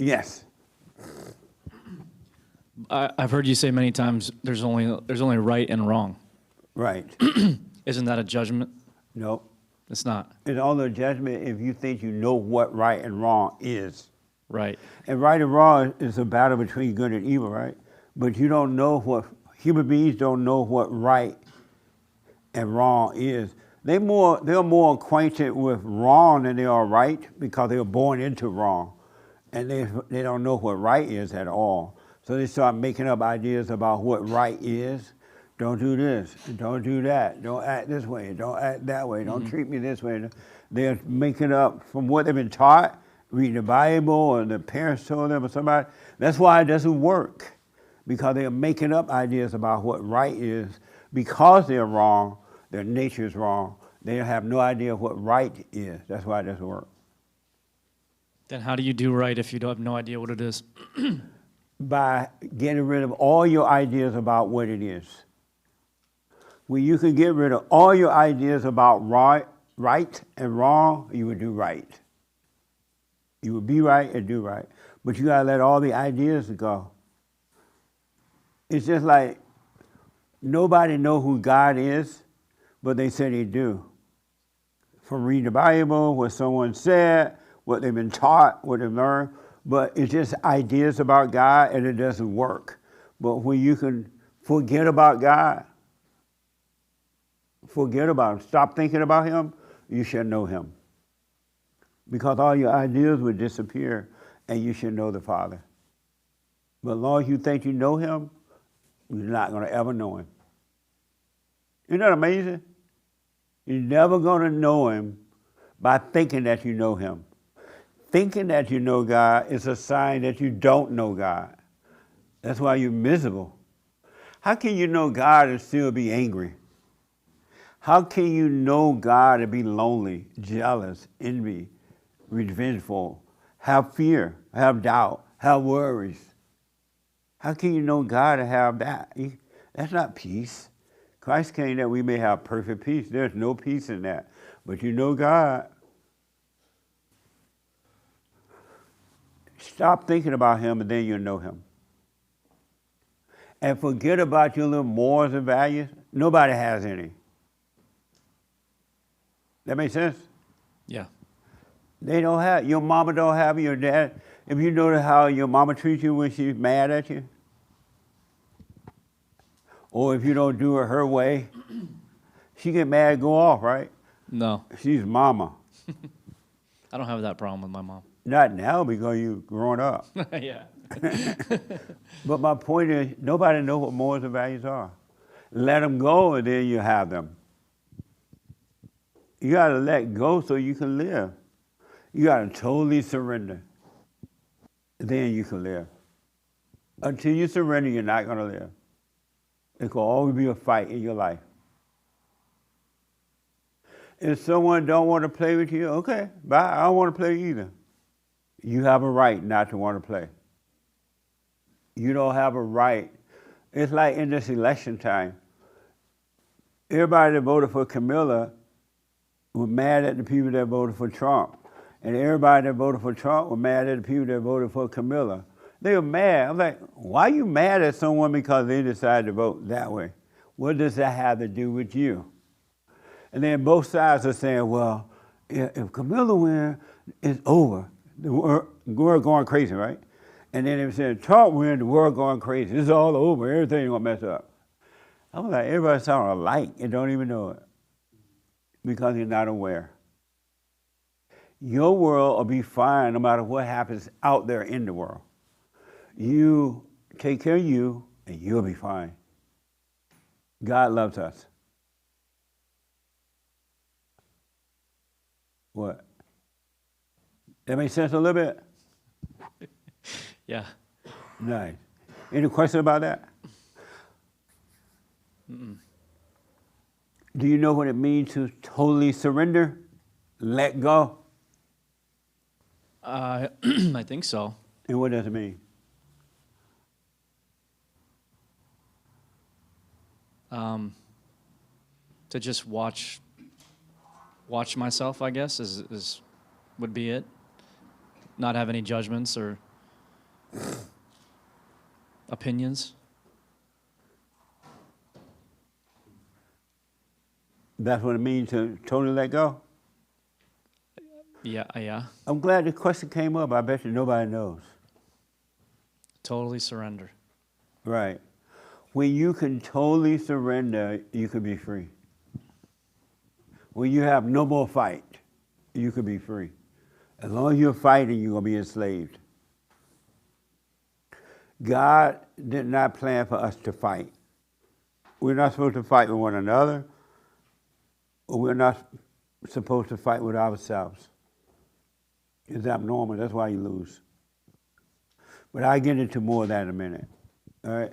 Yes. I've heard you say many times there's only right and wrong. Right. Isn't that a judgment? No. It's not. It's only a judgment if you think you know what right and wrong is. Right. And right and wrong is a battle between good and evil, right? But you don't know what, human beings don't know what right and wrong is. They're more acquainted with wrong than they are right because they were born into wrong. And they don't know what right is at all. So they start making up ideas about what right is. Don't do this, don't do that, don't act this way, don't act that way, don't treat me this way. They're making up from what they've been taught, reading the Bible or their parents told them or somebody. That's why it doesn't work, because they're making up ideas about what right is. Because they're wrong, their nature is wrong. They have no idea what right is. That's why it doesn't work. Then how do you do right if you don't have no idea what it is? By getting rid of all your ideas about what it is. When you can get rid of all your ideas about right and wrong, you would do right. You would be right and do right. But you gotta let all the ideas go. It's just like nobody knows who God is, but they say they do. From reading the Bible, what someone said, what they've been taught, what they've learned, but it's just ideas about God and it doesn't work. But when you can forget about God, forget about him, stop thinking about him, you should know him. Because all your ideas would disappear and you should know the Father. But as long as you think you know him, you're not going to ever know him. Isn't that amazing? You're never going to know him by thinking that you know him. Thinking that you know God is a sign that you don't know God. That's why you're miserable. How can you know God and still be angry? How can you know God and be lonely, jealous, envy, revengeful, have fear, have doubt, have worries? How can you know God and have that? That's not peace. Christ came that we may have perfect peace. There's no peace in that. But you know God. Stop thinking about him and then you'll know him. And forget about your little morals and values. Nobody has any. That makes sense? Yeah. They don't have, your mama don't have, your dad. If you notice how your mama treats you when she's mad at you, or if you don't do it her way, she get mad and go off, right? No. She's mama. I don't have that problem with my mom. Not now because you've grown up. Yeah. But my point is, nobody knows what morals and values are. Let them go and then you have them. You got to let go so you can live. You got to totally surrender. Then you can live. Until you surrender, you're not going to live. It will always be a fight in your life. If someone don't want to play with you, okay, bye. I don't want to play either. You have a right not to want to play. You don't have a right. It's like in this election time. Everybody that voted for Camilla were mad at the people that voted for Trump. And everybody that voted for Trump were mad at the people that voted for Camilla. They were mad. I'm like, why are you mad at someone because they decided to vote that way? What does that have to do with you? And then both sides are saying, well, if Camilla wins, it's over. The world going crazy, right? And then they said, Trump wins, the world going crazy. It's all over. Everything's going to mess up. I was like, everybody sounds alike and don't even know it because you're not aware. Your world will be fine no matter what happens out there in the world. You take care of you and you'll be fine. God loves us. What? That makes sense a little bit? Yeah. Nice. Any question about that? Mm-mm. Do you know what it means to totally surrender? Let go? I think so. And what does it mean? To just watch myself, I guess, would be it. Not have any judgments or Opinions? That's what it means to totally let go? Yeah, yeah. I'm glad the question came up. I bet you nobody knows. Totally surrender. Right. When you can totally surrender, you can be free. When you have no more fight, you can be free. As long as you're fighting, you're going to be enslaved. God did not plan for us to fight. We're not supposed to fight with one another, or we're not supposed to fight with ourselves. It's abnormal. That's why you lose. But I'll get into more of that in a minute. All right?